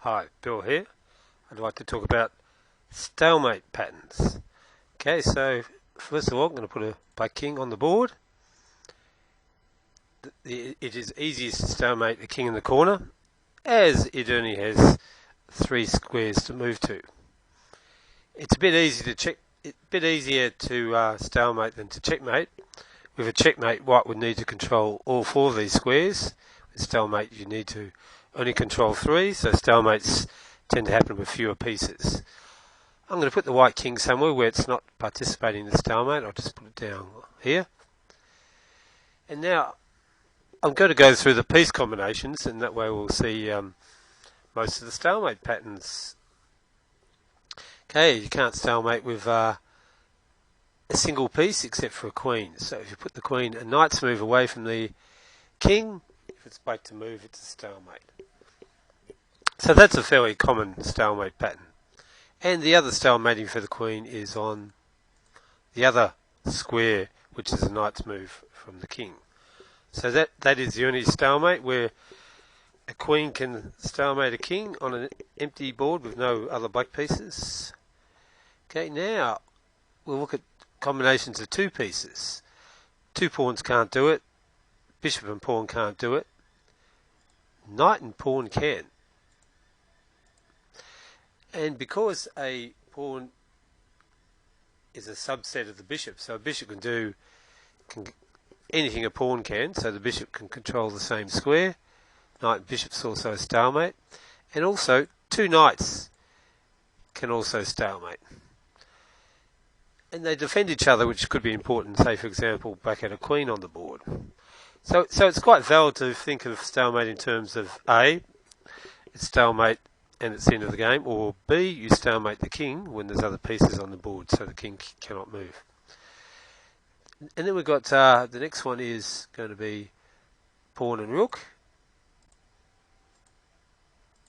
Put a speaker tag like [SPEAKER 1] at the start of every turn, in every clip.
[SPEAKER 1] Hi, Bill here. I'd like to talk about stalemate patterns. Okay, so first of all, I'm going to put a black king on the board. It is easiest to stalemate the king in the corner, as it only has 3 squares to move to. It's a bit easier to stalemate than to checkmate. With a checkmate, white would need to control all 4 of these squares. With stalemate, you need to only control 3, so stalemates tend to happen with fewer pieces. I'm going to put the white king somewhere where it's not participating in the stalemate. I'll just put it down here. And now I'm going to go through the piece combinations, and that way we'll see most of the stalemate patterns. Okay, you can't stalemate with a single piece except for a queen. So if you put the queen and knights move away from the king, if it's black to move, it's a stalemate. So that's a fairly common stalemate pattern. And the other stalemating for the queen is on the other square, which is a knight's move from the king. So that is the only stalemate where a queen can stalemate a king on an empty board with no other black pieces. Okay, now we'll look at combinations of 2 pieces. 2 pawns can't do it. Bishop and pawn can't do it. Knight and pawn can. And because a pawn is a subset of the bishop, so a bishop can do anything a pawn can, so the bishop can control the same square. Knight and bishop's also a stalemate. And also 2 knights can also stalemate. And they defend each other, which could be important, say for example, black had a queen on the board. So it's quite valid to think of stalemate in terms of A, it's stalemate and it's the end of the game, or B, you stalemate the king when there's other pieces on the board, so the king cannot move. And then we've got the next one is going to be pawn and rook.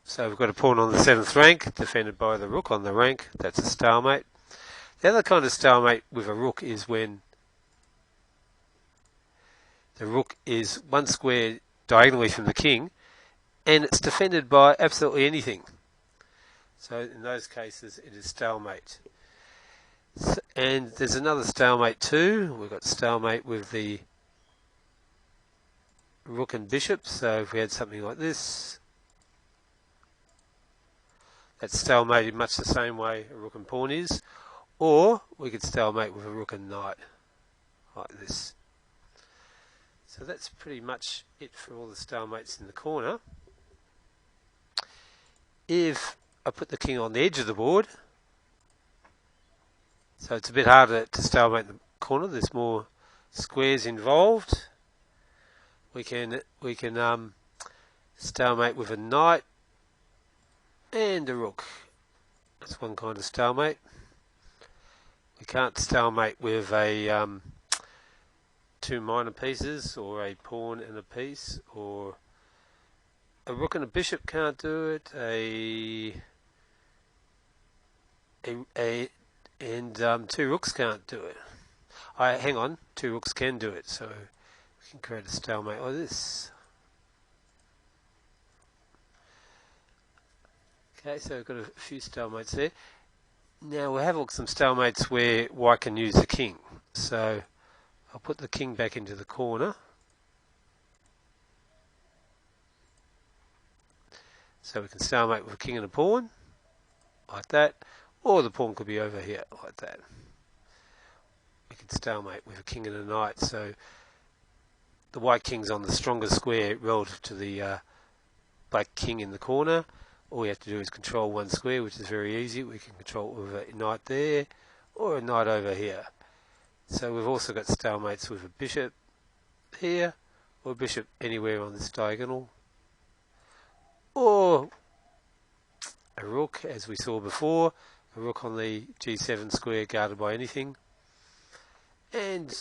[SPEAKER 1] So we've got a pawn on the 7th rank, defended by the rook on the rank. That's a stalemate. The other kind of stalemate with a rook is when the rook is 1 square diagonally from the king, and it's defended by absolutely anything. So in those cases, it is stalemate. And there's another stalemate too. We've got stalemate with the rook and bishop. So if we had something like this, that's stalemated much the same way a rook and pawn is. Or we could stalemate with a rook and knight, like this. So that's pretty much it for all the stalemates in the corner. If I put the king on the edge of the board, so it's a bit harder to stalemate in the corner, there's more squares involved. We can stalemate with a knight and a rook. That's one kind of stalemate. We can't stalemate with a 2 minor pieces, or a pawn and a piece, or a rook and a bishop can't do it. And 2 rooks can't do it. Hang on, 2 rooks can do it. So we can create a stalemate like this. Okay, so we've got a few stalemates there. Now we'll have some stalemates where white can use the king. So I'll put the king back into the corner. So we can stalemate with a king and a pawn, like that. Or the pawn could be over here, like that. We can stalemate with a king and a knight. So the white king's on the stronger square relative to the black king in the corner. All we have to do is control 1 square, which is very easy. We can control it with a knight there, or a knight over here. So we've also got stalemates with a bishop here, or a bishop anywhere on this diagonal, or a rook, as we saw before, a rook on the G7 square guarded by anything. And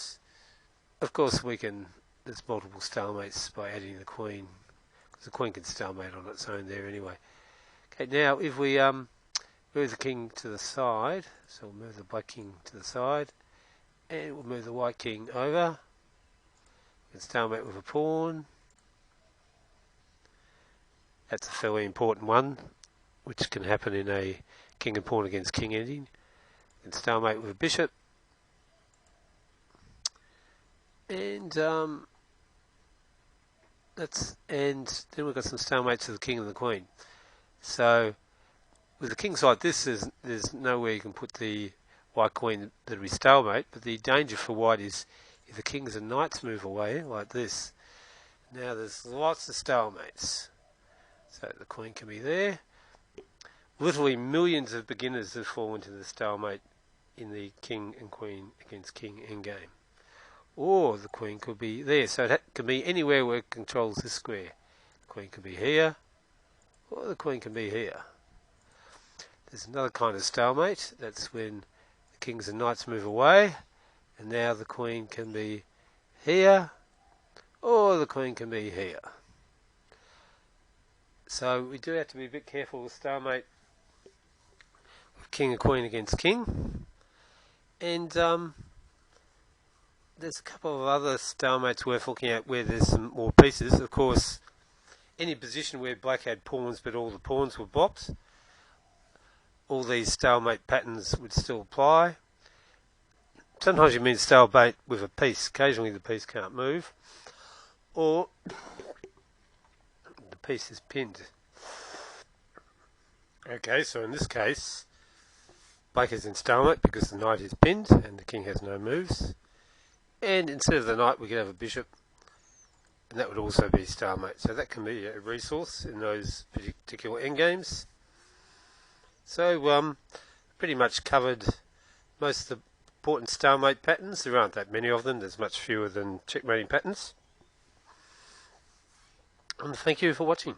[SPEAKER 1] of course there's multiple stalemates by adding the queen, because the queen can stalemate on its own there anyway. Okay, now if we move the king to the side, so we'll move the black king to the side, and we'll move the white king over. We can stalemate with a pawn. That's a fairly important one. which can happen in a king and pawn against king ending, and stalemate with a bishop, and then we've got some stalemates to the king and the queen. So with the kings like this, there's nowhere you can put the white queen that'll be stalemate, but the danger for white is if the kings and knights move away like this. Now there's lots of stalemates. So the queen can be there. Literally millions of beginners have fallen into the stalemate in the king and queen against king endgame. Or the queen could be there, so it can be anywhere where it controls this square. The queen can be here, or the queen can be here. There's another kind of stalemate, that's when the kings and knights move away, and now the queen can be here, or the queen can be here. So we do have to be a bit careful with stalemate with king and queen against king. And there's a couple of other stalemates worth looking at where there's some more pieces. Of course, any position where black had pawns but all the pawns were blocked, all these stalemate patterns would still apply. Sometimes you mean stalemate with a piece. Occasionally the piece can't move, or the piece is pinned. Okay, so in this case, black is in stalemate because the knight is pinned and the king has no moves. And instead of the knight, we could have a bishop, and that would also be stalemate. So that can be a resource in those particular endgames. So pretty much covered most of the important stalemate patterns. There aren't that many of them. There's much fewer than checkmating patterns. And thank you for watching.